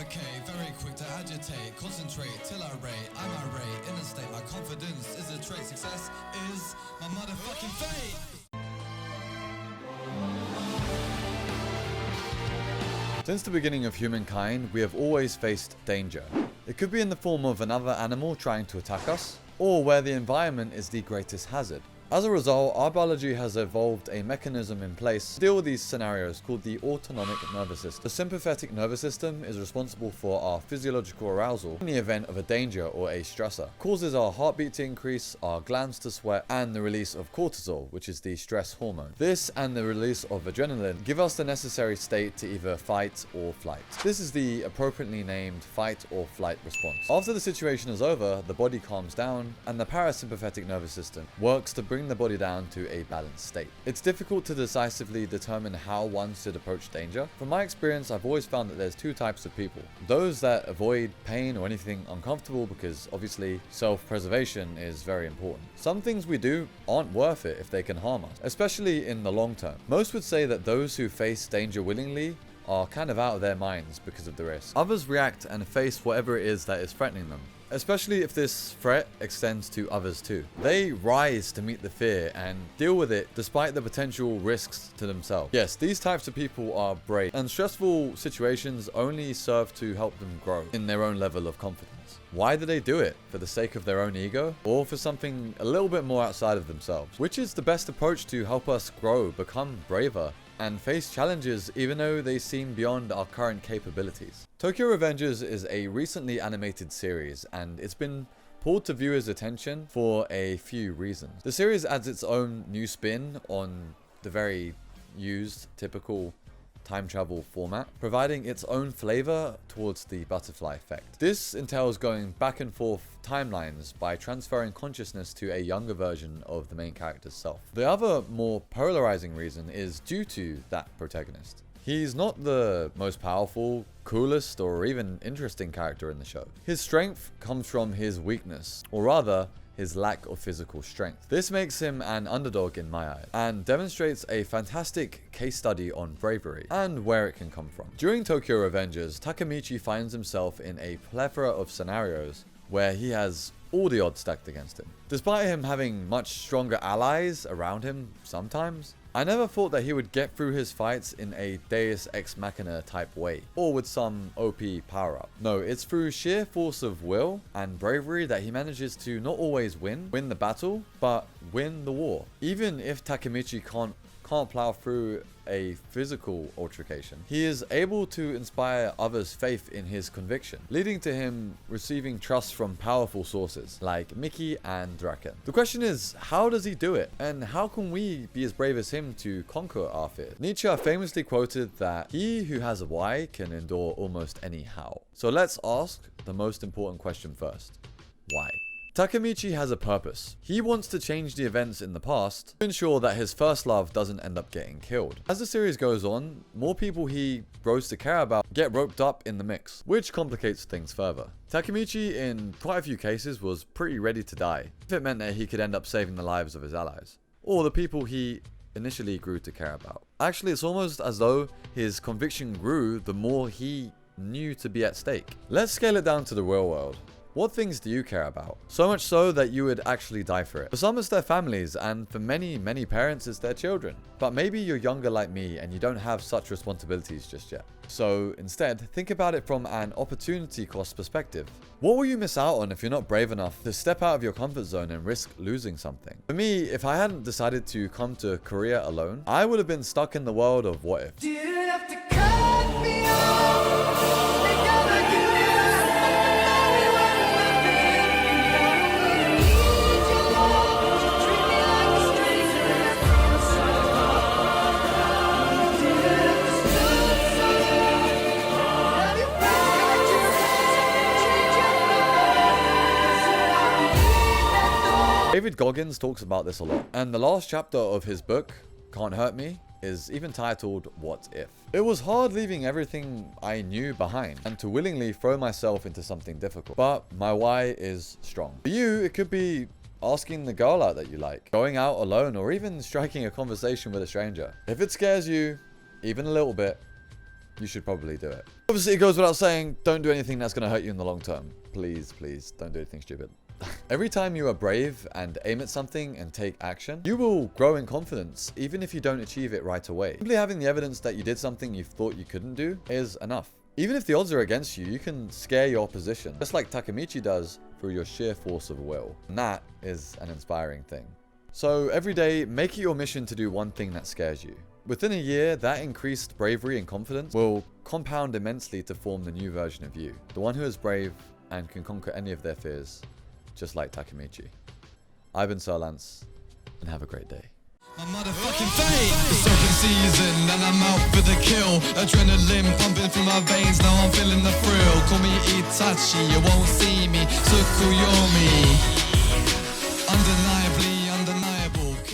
Okay, very quick to agitate, concentrate till I rate. I'm irate, in a state, my confidence is a trait. Success is my motherfucking fate. Since the beginning of humankind, we have always faced danger. It could be in the form of another animal trying to attack us, or where the environment is the greatest hazard. As a result, our biology has evolved a mechanism in place to deal with these scenarios called the autonomic nervous system. The sympathetic nervous system is responsible for our physiological arousal in the event of a danger or a stressor. It causes our heartbeat to increase, our glands to sweat, and the release of cortisol, which is the stress hormone. This and the release of adrenaline give us the necessary state to either fight or flight. This is the appropriately named fight or flight response. After the situation is over, the body calms down, and the parasympathetic nervous system works to bring the body down to a balanced state. It's difficult to decisively determine how one should approach danger. From my experience, I've always found that there's two types of people. Those that avoid pain or anything uncomfortable because obviously self-preservation is very important. Some things we do aren't worth it if they can harm us, especially in the long term. Most would say that those who face danger willingly are kind of out of their minds because of the risk. Others react and face whatever it is that is threatening them, especially if this threat extends to others too. They rise to meet the fear and deal with it despite the potential risks to themselves. Yes, these types of people are brave, and stressful situations only serve to help them grow in their own level of confidence. Why do they do it? For the sake of their own ego? Or for something a little bit more outside of themselves? Which is the best approach to help us grow, become braver, and face challenges even though they seem beyond our current capabilities? Tokyo Revengers is a recently animated series, and it's been pulled to viewers' attention for a few reasons. The series adds its own new spin on the very used, typical time travel format, providing its own flavor towards the butterfly effect. This entails going back and forth timelines by transferring consciousness to a younger version of the main character's self. The other more polarizing reason is due to that protagonist. He's not the most powerful, coolest, or even interesting character in the show. His strength comes from his weakness, or rather, his lack of physical strength. This makes him an underdog in my eyes, and demonstrates a fantastic case study on bravery and where it can come from. During Tokyo Revengers, Takemichi finds himself in a plethora of scenarios where he has all the odds stacked against him. Despite him having much stronger allies around him sometimes, I never thought that he would get through his fights in a Deus Ex Machina type way, or with some OP power-up. No, it's through sheer force of will and bravery that he manages to not always win the battle, but win the war. Even if Takemichi can't plow through a physical altercation, he is able to inspire others' faith in his conviction, leading to him receiving trust from powerful sources like Mickey and Draken. The question is, how does he do it? And how can we be as brave as him to conquer our fear? Nietzsche famously quoted that he who has a why can endure almost any how. So let's ask the most important question first. Why? Takemichi has a purpose. He wants to change the events in the past to ensure that his first love doesn't end up getting killed. As the series goes on, more people he grows to care about get roped up in the mix, which complicates things further. Takemichi, in quite a few cases, was pretty ready to die if it meant that he could end up saving the lives of his allies, or the people he initially grew to care about. Actually, it's almost as though his conviction grew the more he knew to be at stake. Let's scale it down to the real world. What things do you care about? So much so that you would actually die for it. For some it's their families, and for many parents it's their children. But maybe you're younger like me and you don't have such responsibilities just yet. So instead, think about it from an opportunity cost perspective. What will you miss out on if you're not brave enough to step out of your comfort zone and risk losing something? For me, if I hadn't decided to come to Korea alone, I would have been stuck in the world of what if. Didn't have to cut me off. David Goggins talks about this a lot, and the last chapter of his book, Can't Hurt Me, is even titled What If. It was hard leaving everything I knew behind and to willingly throw myself into something difficult, but my why is strong. For you, it could be asking the girl out that you like, going out alone, or even striking a conversation with a stranger. If it scares you, even a little bit, you should probably do it. Obviously, it goes without saying, don't do anything that's going to hurt you in the long term. Please, please, don't do anything stupid. Every time you are brave and aim at something and take action, you will grow in confidence, even if you don't achieve it right away. Simply having the evidence that you did something you thought you couldn't do is enough. Even if the odds are against you, you can scare your opposition, just like Takemichi does through your sheer force of will. And that is an inspiring thing. So every day, make it your mission to do one thing that scares you. Within a year, that increased bravery and confidence will compound immensely to form the new version of you. The one who is brave and can conquer any of their fears, just like Takemichi. I've been Sir Lance, and have a great day. My motherfucking fate. It's open season and I'm out for the kill. Adrenaline pumping through my veins, now I'm feeling the thrill. Call me Itachi, you won't see me. Tsukuyomi.